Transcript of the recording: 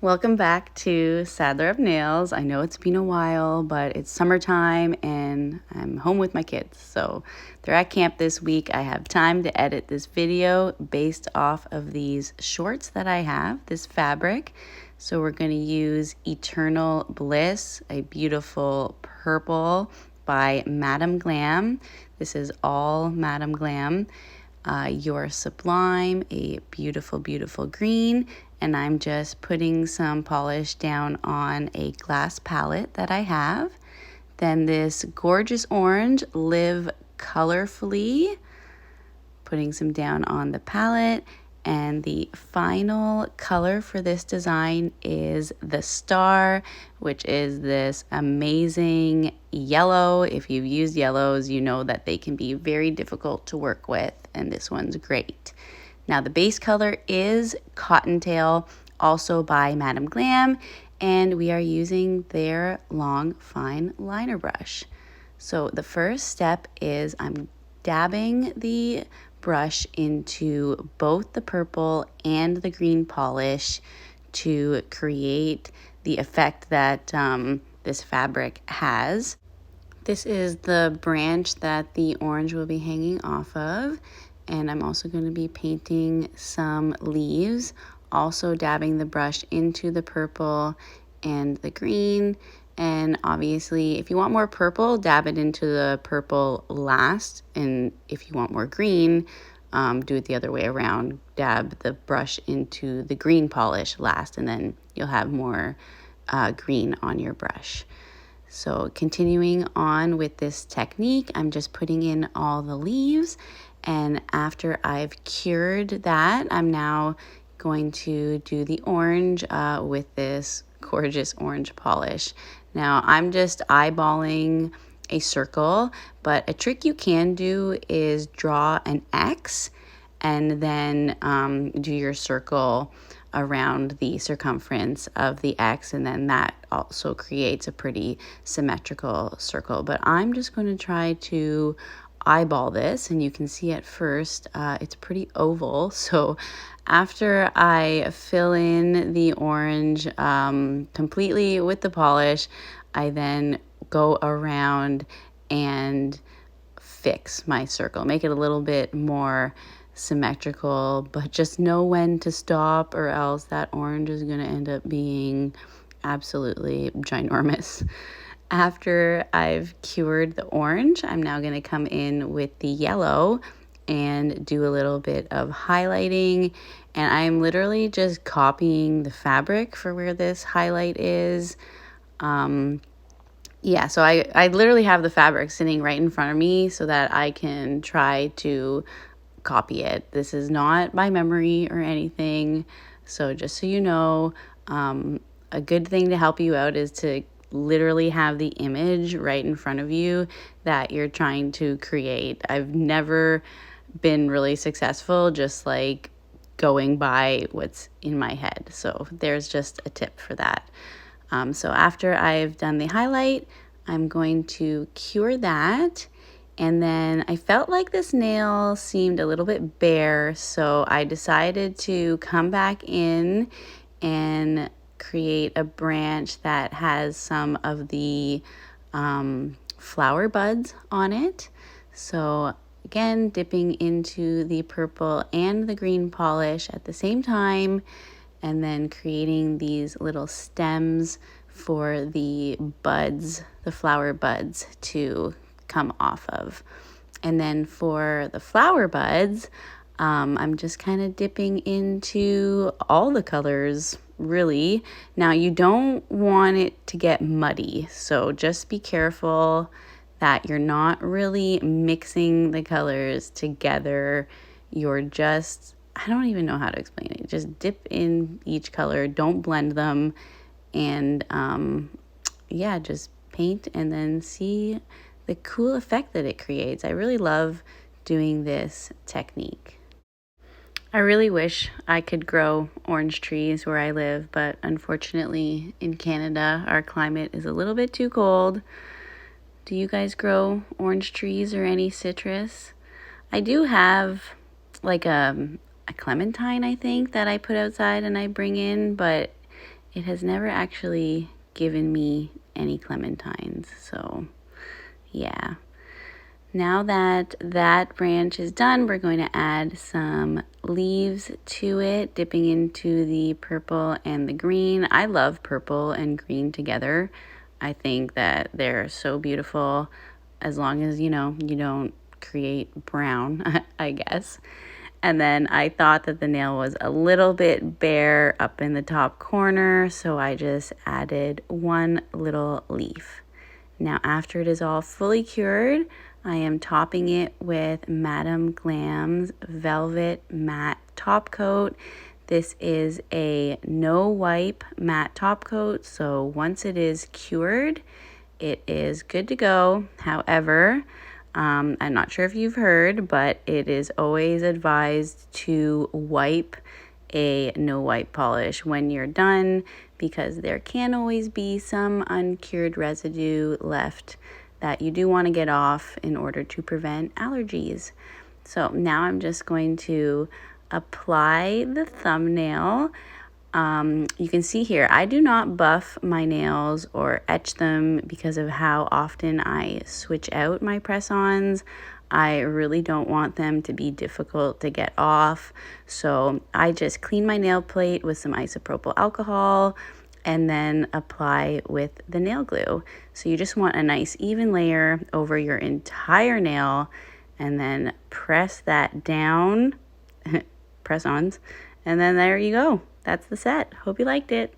Welcome back to Sadler of Nails. I know it's been a while, but it's summertime and I'm home with my kids. So they're at camp this week. I have time to edit this video based off of these shorts that I have, this fabric. So we're going to use Eternal Bliss, a beautiful purple by Madam Glam. This is all Madam Glam. Your Sublime, a beautiful, beautiful green, and I'm just putting some polish down on a glass palette that I have. Then this gorgeous orange, Live Colorfully, putting some down on the palette. And the final color for this design is the Star, which is this amazing yellow. If you've used yellows, you know that they can be very difficult to work with, and this one's great. Now the base color is Cottontail, also by Madam Glam, and we are using their long fine liner brush. So the first step is I'm dabbing the brush into both the purple and the green polish to create the effect that this fabric has. This is the branch that the orange will be hanging off of, and I'm also going to be painting some leaves, also dabbing the brush into the purple and the green. And obviously, if you want more purple, dab it into the purple last. And if you want more green, do it the other way around. Dab the brush into the green polish last, and then you'll have more green on your brush. So continuing on with this technique, I'm just putting in all the leaves. And after I've cured that, I'm now going to do the orange with this gorgeous orange polish. Now I'm just eyeballing a circle, but a trick you can do is draw an X and then do your circle around the circumference of the X, and then that also creates a pretty symmetrical circle. But I'm just going to try to eyeball this, and you can see at first it's pretty oval. So after I fill in the orange completely with the polish, I then go around and fix my circle, make it a little bit more symmetrical, but just know when to stop, or else that orange is going to end up being absolutely ginormous. After I've cured the orange, I'm now going to come in with the yellow and do a little bit of highlighting, and I'm literally just copying the fabric for where this highlight is. Yeah, so I literally have the fabric sitting right in front of me so that I can try to copy it. This is not by memory or anything. So just so you know, a good thing to help you out is to literally have the image right in front of you that you're trying to create. I've never been really successful just like going by what's in my head. So there's just a tip for that. So after I've done the highlight, I'm going to cure that. And then I felt like this nail seemed a little bit bare, so I decided to come back in and create a branch that has some of the flower buds on it. So again, dipping into the purple and the green polish at the same time, and then creating these little stems for the buds, the flower buds, to come off of. And then for the flower buds, I'm just kind of dipping into all the colors, really. Now you don't want it to get muddy, so just be careful that you're not really mixing the colors together. You're just, I don't even know how to explain it. Just dip in each color, don't blend them, and yeah, just paint and then see the cool effect that it creates. I really love doing this technique. I really wish I could grow orange trees where I live, but unfortunately in Canada, our climate is a little bit too cold. Do you guys grow orange trees or any citrus? I do have like a clementine, I think, that I put outside and I bring in, but it has never actually given me any clementines. So yeah. Now that that branch is done, we're going to add some leaves to it, dipping into the purple and the green. I love purple and green together. I think that they're so beautiful, as long as, you know, you don't create brown, I guess. And then I thought that the nail was a little bit bare up in the top corner, so I just added one little leaf. Now, after it is all fully cured, I am topping it with Madame Glam's Velvet Matte Top Coat. This is a no wipe matte top coat, so once it is cured, it is good to go. However, I'm not sure if you've heard, but it is always advised to wipe a no wipe polish when you're done, because there can always be some uncured residue left that you do want to get off in order to prevent allergies. So now I'm just going to apply the thumbnail. You can see here, I do not buff my nails or etch them because of how often I switch out my press-ons. I really don't want them to be difficult to get off. So I just clean my nail plate with some isopropyl alcohol and then apply with the nail glue. So you just want a nice even layer over your entire nail, and then press that down, press-ons, and then there you go. That's the set. Hope you liked it.